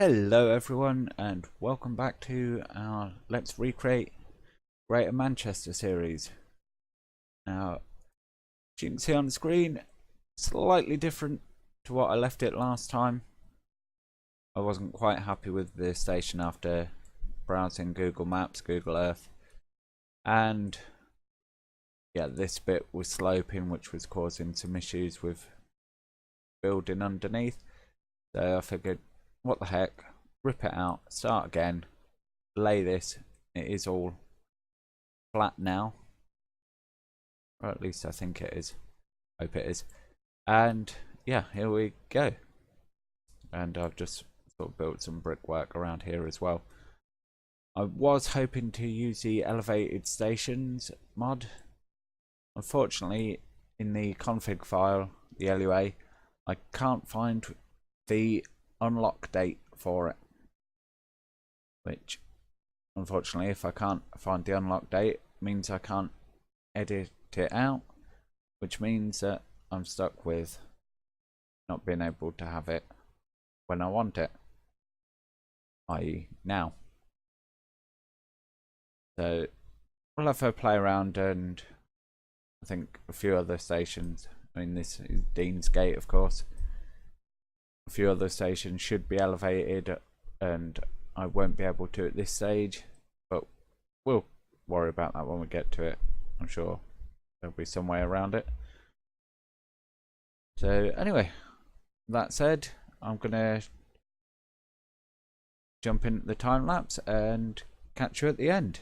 Hello everyone and welcome back to our Let's Recreate Greater Manchester series. Now, as you can see on the screen, slightly different to what I left it last time. I wasn't quite happy with the station after browsing Google Maps, Google Earth, and yeah, this bit was sloping, which was causing some issues with building underneath. So I figured, what the heck, rip it out, start again, lay this. It is all flat now, or at least I think it is. Hope it is. And yeah, here we go. And I've just sort of built some brickwork around here as well. I was hoping to use the elevated stations mod. Unfortunately, in the config file, the LUA, I can't find the unlock date for it, which unfortunately, if I can't find the unlock date, means I can't edit it out, which means that I'm stuck with not being able to have it when I want it, i.e. now. So we'll have a play around, and I think a few other stations, I mean this is Dean's Gate of course, a few other stations should be elevated, and I won't be able to at this stage, but we'll worry about that when we get to it. I'm sure there'll be some way around it. So anyway, that said, I'm gonna jump in the time lapse and catch you at the end.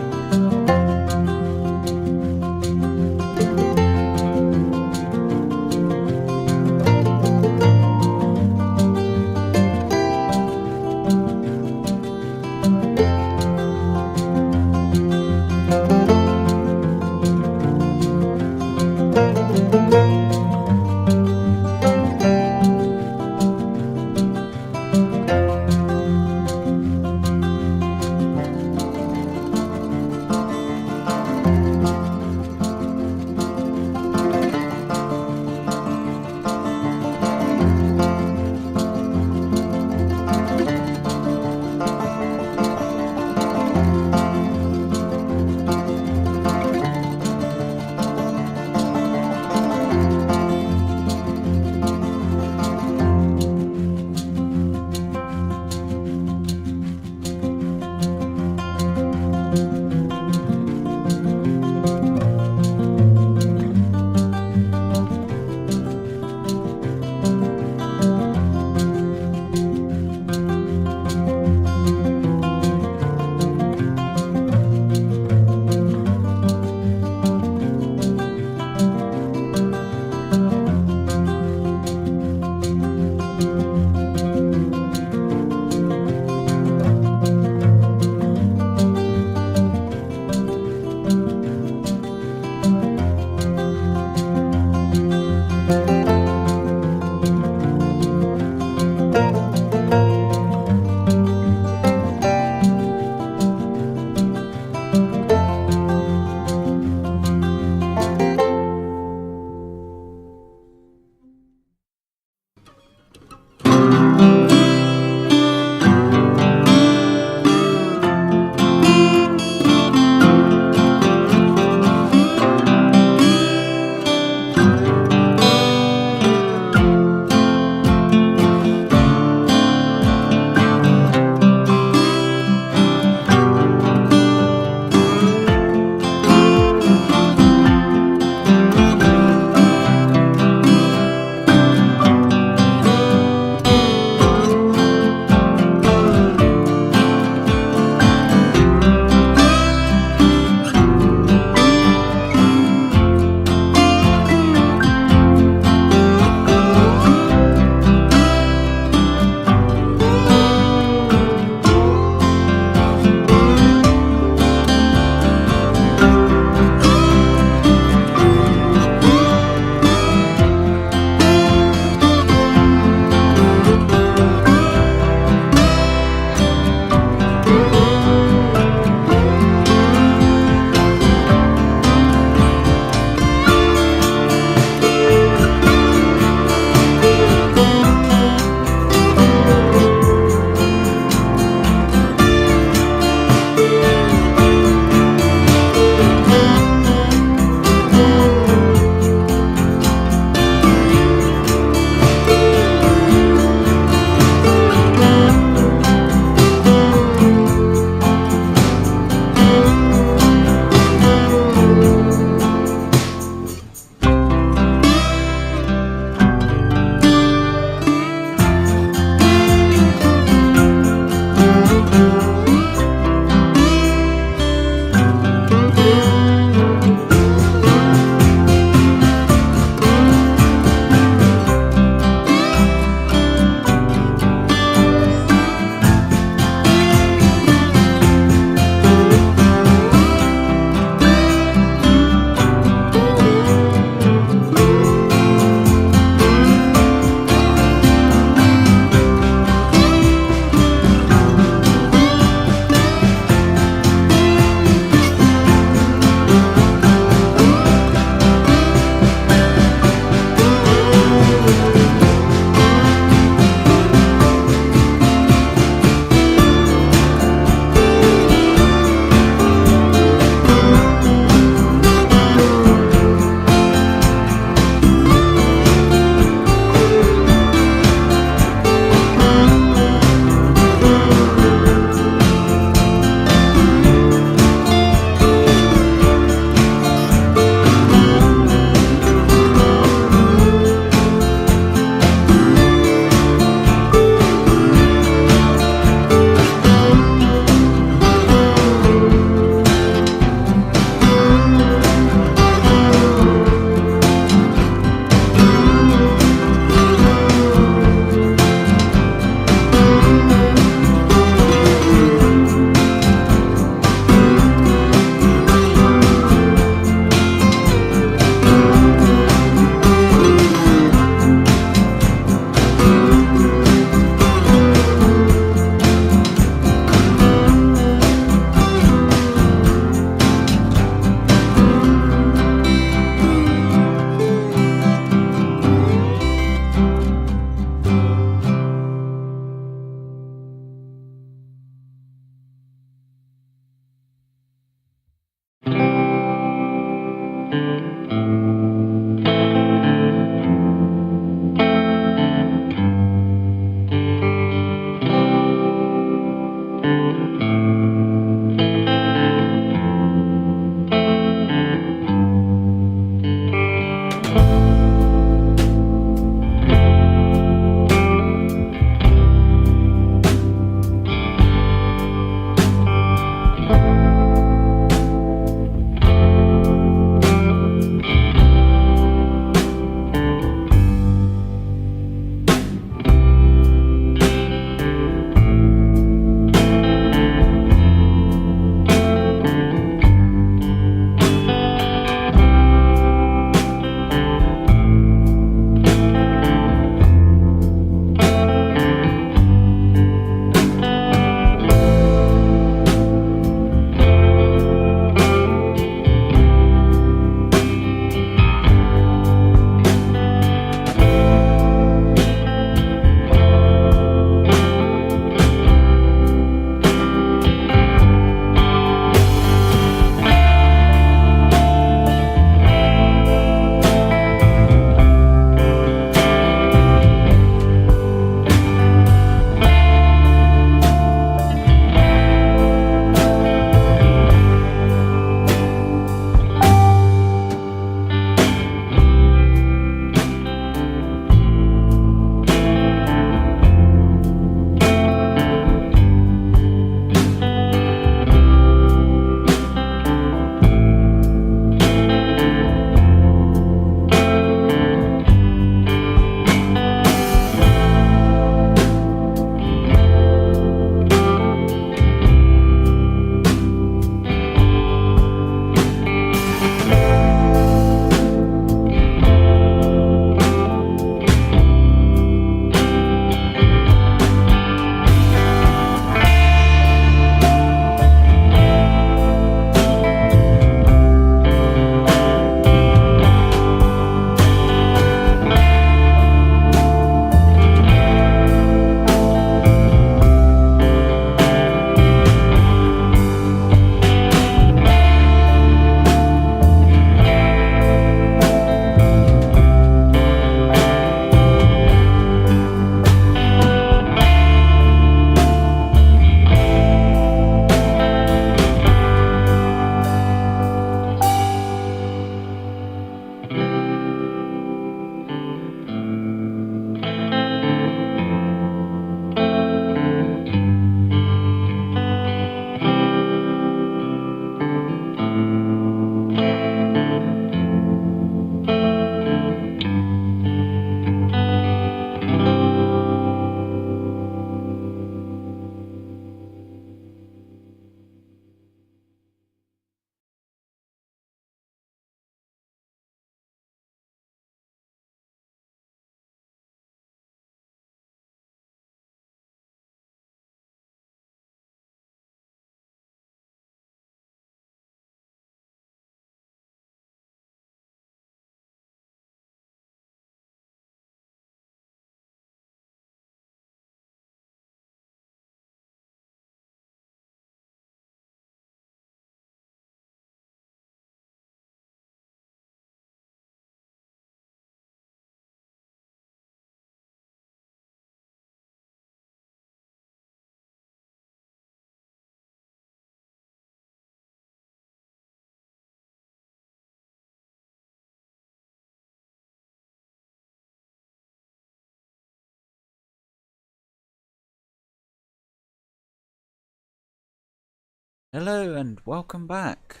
Hello and welcome back.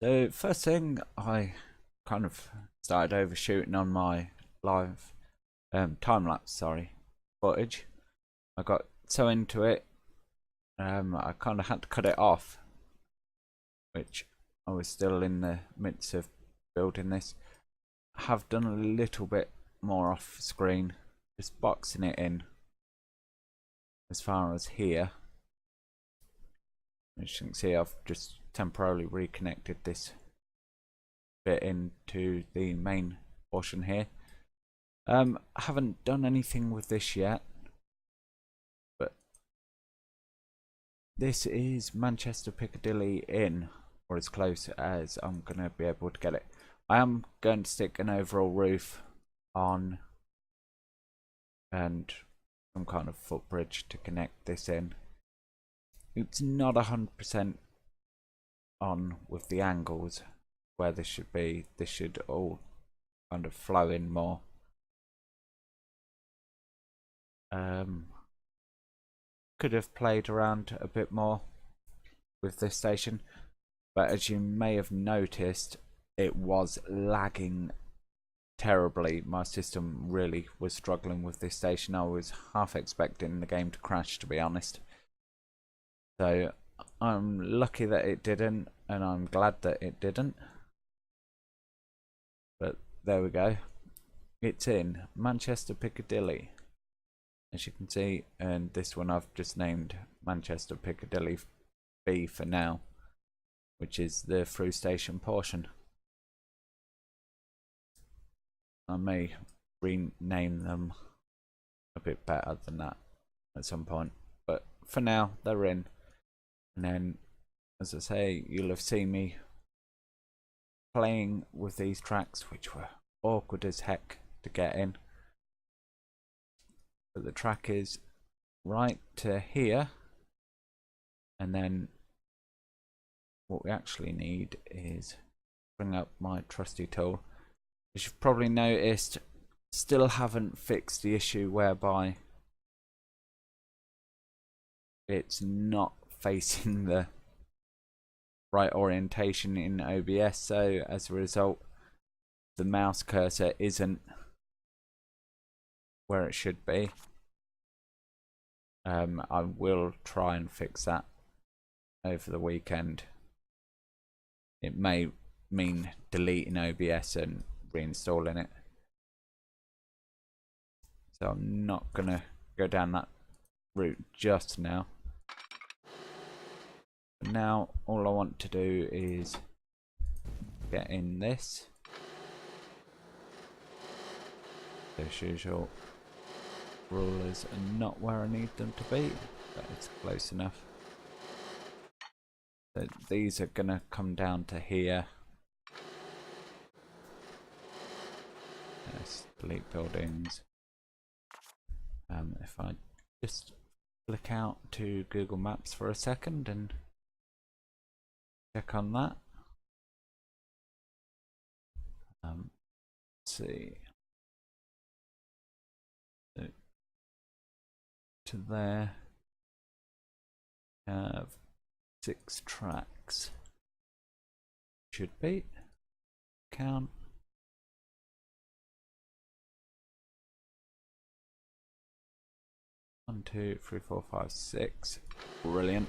So first thing, I kind of started overshooting on my live time-lapse footage. I got so into it, I kind of had to cut it off, which I was still in the midst of building this. I have done a little bit more off screen, just boxing it in as far as here. As you can see, I've just temporarily reconnected this bit into the main portion here. I haven't done anything with this yet, but this is Manchester Piccadilly Inn, or as close as I'm going to be able to get it. I am going to stick an overall roof on and some kind of footbridge to connect this in. It's not 100% on with the angles where this should be. This should all kind of flow in more. Could have played around a bit more with this station, but as you may have noticed, it was lagging terribly. My system really was struggling with this station. I was half expecting the game to crash, to be honest. So I'm lucky that it didn't, and I'm glad that it didn't. But there we go. It's in Manchester Piccadilly, as you can see, and this one I've just named Manchester Piccadilly B for now, which is the through station portion. I may rename them a bit better than that at some point, but for now they're in. And then, as I say, you'll have seen me playing with these tracks, which were awkward as heck to get in. But the track is right to here, and then what we actually need is bring up my trusty tool. As you've probably noticed, still haven't fixed the issue whereby it's not facing the right orientation in OBS, so as a result the mouse cursor isn't where it should be. I will try and fix that over the weekend. It may mean deleting OBS and reinstalling it, so I'm not gonna go down that route just now. Now all I want to do is get in this. As usual, rulers are not where I need them to be, but it's close enough. So these are gonna come down to here. Yes, delete buildings. If I just flick out to Google Maps for a second and check on that. Let's see. So, to there, have 6 tracks. Should be. Count. 1, 2, 3, 4, 5, 6. Brilliant.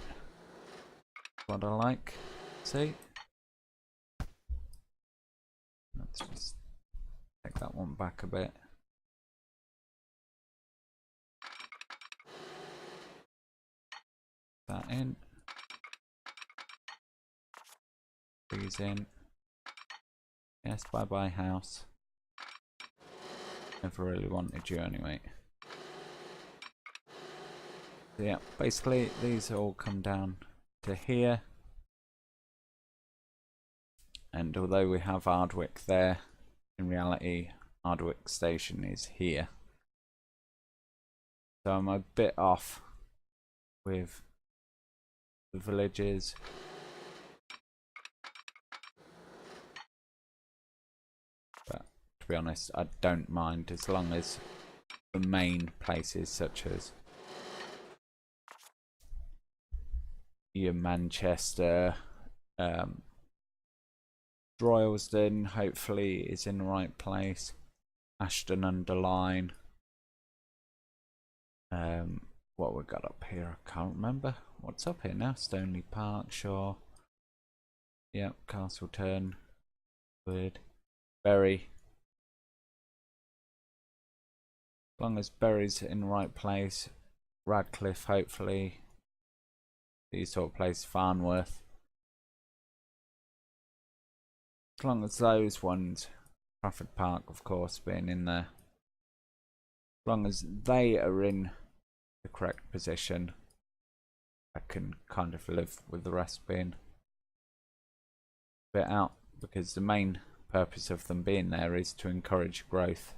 What I like. See? Let's just take that one back a bit. That in. These in. Yes, bye bye house. Never really wanted you anyway. So yeah, basically these all come down to here. And although we have Ardwick there, in reality Ardwick station is here. So I'm a bit off with the villages. But to be honest, I don't mind as long as the main places such as your Manchester, Droylsden hopefully is in the right place. Ashton under Line. What we got up here, I can't remember. What's up here now? Stoneleigh Park, sure. Yep, Castleton, Wood, Bury. As long as Bury's in the right place, Radcliffe hopefully. These sort of places, Farnworth. As long as those ones, Trafford Park of course being in there. As long as they are in the correct position, I can kind of live with the rest being a bit out, because the main purpose of them being there is to encourage growth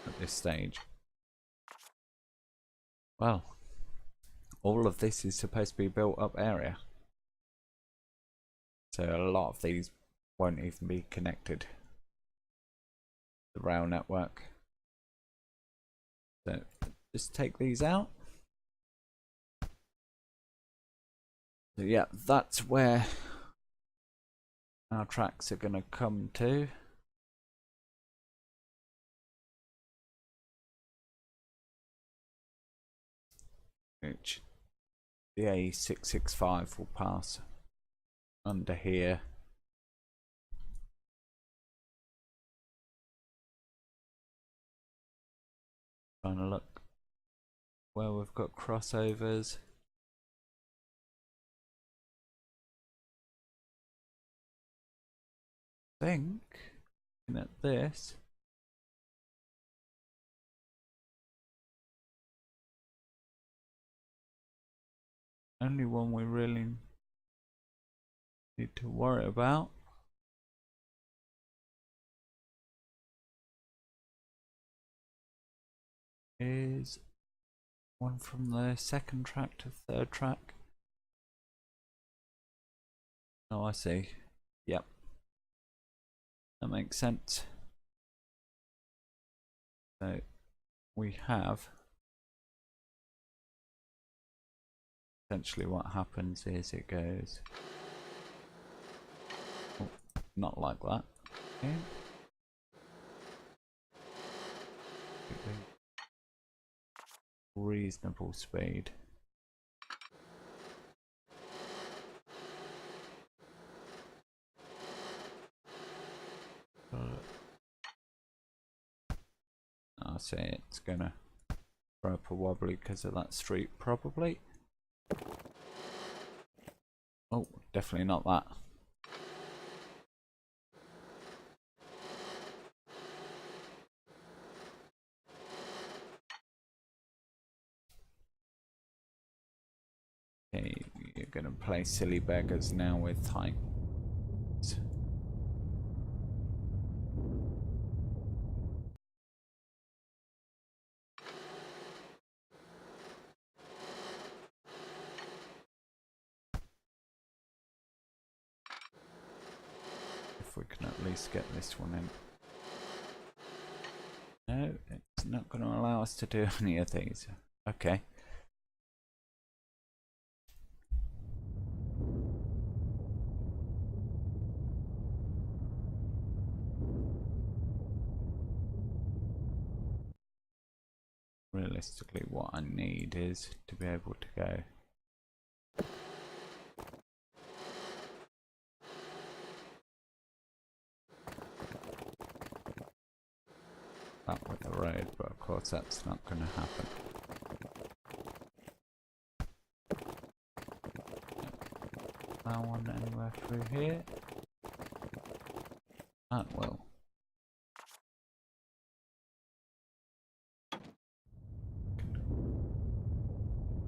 at this stage. Well, all of this is supposed to be built up area, so a lot of these won't even be connected to the rail network. So just take these out. So yeah, that's where our tracks are going to come to. Which the A665 will pass under here. Trying to look where we've got crossovers. I think, looking at this, only one we really need to worry about is one from the second track to third track. Oh, I see. Yep. That makes sense. So we have, essentially what happens is it goes, oh, not like that. Okay. Reasonable speed. I say it's gonna throw up a wobbly because of that street, probably. Oh, definitely not that. Okay, you're gonna play silly beggars now with height. If we can at least get this one in. No, it's not going to allow us to do any of these. Okay. Realistically, what I need is to be able to go up with the road, but of course that's not going to happen. That one anywhere through here? That will.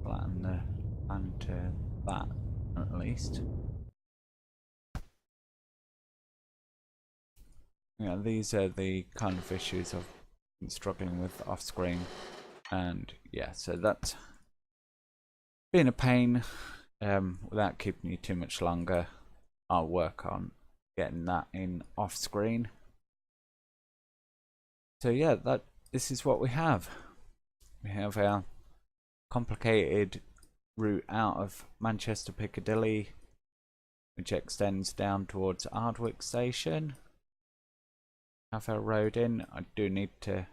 Flatten the plan to that, at least. Yeah, these are the kind of issues I've been struggling with off screen, and yeah, so that's been a pain. Without keeping you too much longer, I'll work on getting that in off screen. So yeah, this is what we have. We have our complicated route out of Manchester Piccadilly, which extends down towards Ardwick Station. Have our road in. I do need to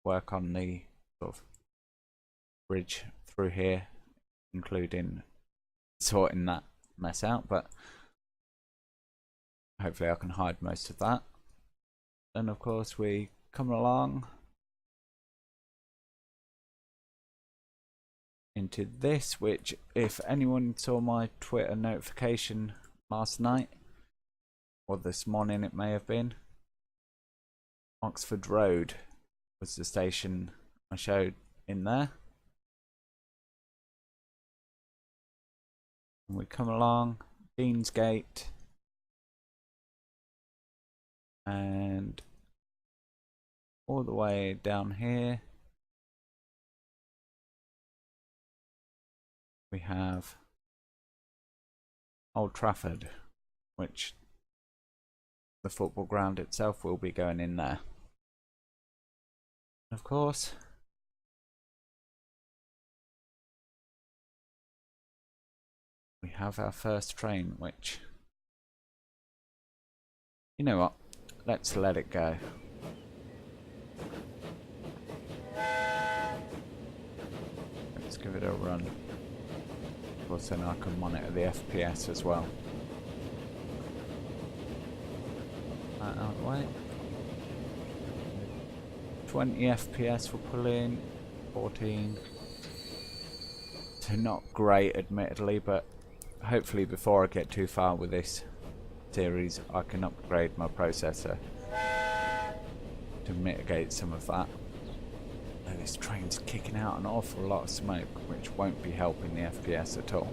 work on the sort of bridge through here, including sorting that mess out, but hopefully I can hide most of that. Then of course we come along into this, which if anyone saw my Twitter notification last night, or this morning it may have been, Oxford Road was the station I showed in there. And we come along Deansgate and all the way down here we have Old Trafford, which the football ground itself will be going in there. Of course, we have our first train, which, you know what, let's let it go. Let's give it a run. Of course, then I can monitor the FPS as well. That out of the way. 20 FPS we'll pull in, 14. So not great admittedly, but hopefully before I get too far with this series I can upgrade my processor to mitigate some of that. Though this train's kicking out an awful lot of smoke, which won't be helping the FPS at all.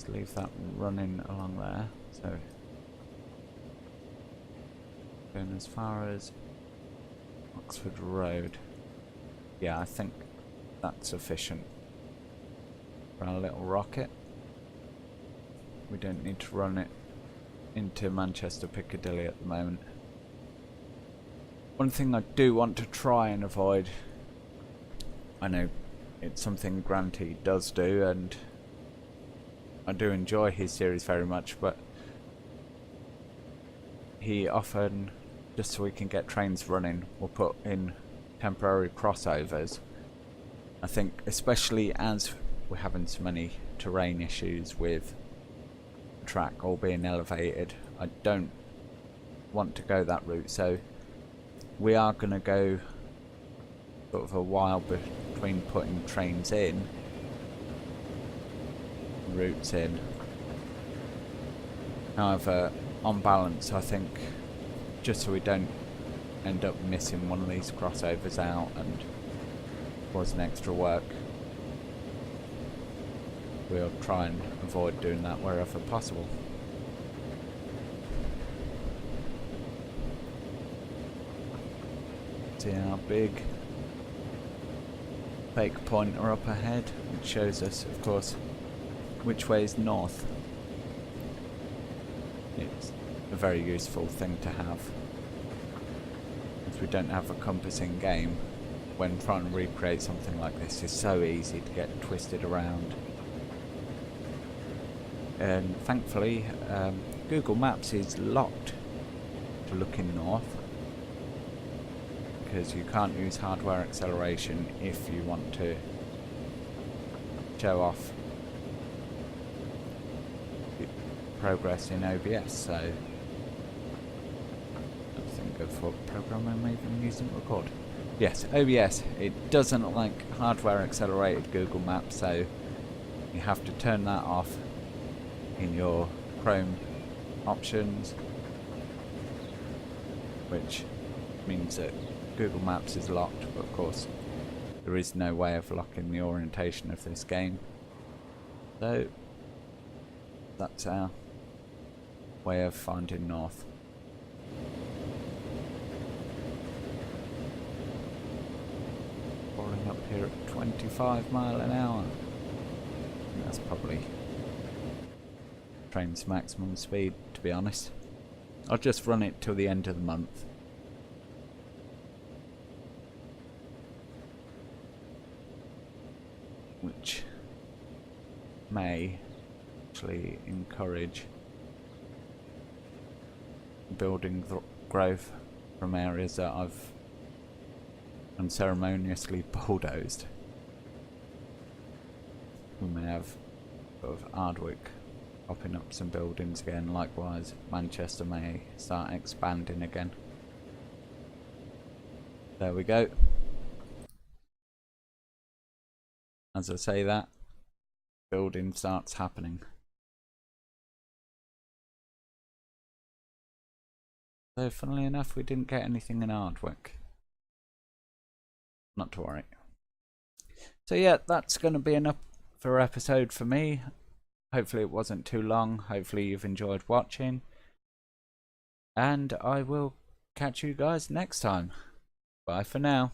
Leave that running along there, so going as far as Oxford Road. Yeah, I think that's sufficient for our little rocket. We don't need to run it into Manchester Piccadilly at the moment. One thing I do want to try and avoid, I know it's something Granty does do, and I do enjoy his series very much, but he often, just so we can get trains running, will put in temporary crossovers. I think especially as we're having so many terrain issues with the track all being elevated, I don't want to go that route, so we are going to go sort of a while between putting trains in, routes in. However, on balance, I think just so we don't end up missing one of these crossovers out and cause an extra work, we'll try and avoid doing that wherever possible. See our big fake pointer up ahead, which shows us, of course, which way is north. It's a very useful thing to have, as we don't have a compass in game. When trying to recreate something like this, it's so easy to get twisted around. And thankfully, Google Maps is locked to looking north, because you can't use hardware acceleration if you want to show off progress in OBS, so I think of what program I'm even using to record. Yes, OBS, it doesn't like hardware accelerated Google Maps, so you have to turn that off in your Chrome options, which means that Google Maps is locked, but of course there is no way of locking the orientation of this game, so that's our way of finding north. Rolling up here at 25 miles an hour. That's probably train's maximum speed, to be honest. I'll just run it till the end of the month. Which may actually encourage building growth from areas that I've unceremoniously bulldozed. We may have sort of Ardwick popping up some buildings again. Likewise, Manchester may start expanding again. There we go. As I say that, building starts happening. So funnily enough, we didn't get anything in Ardwick. Not to worry. So yeah, that's going to be enough for episode for me. Hopefully it wasn't too long. Hopefully you've enjoyed watching. And I will catch you guys next time. Bye for now.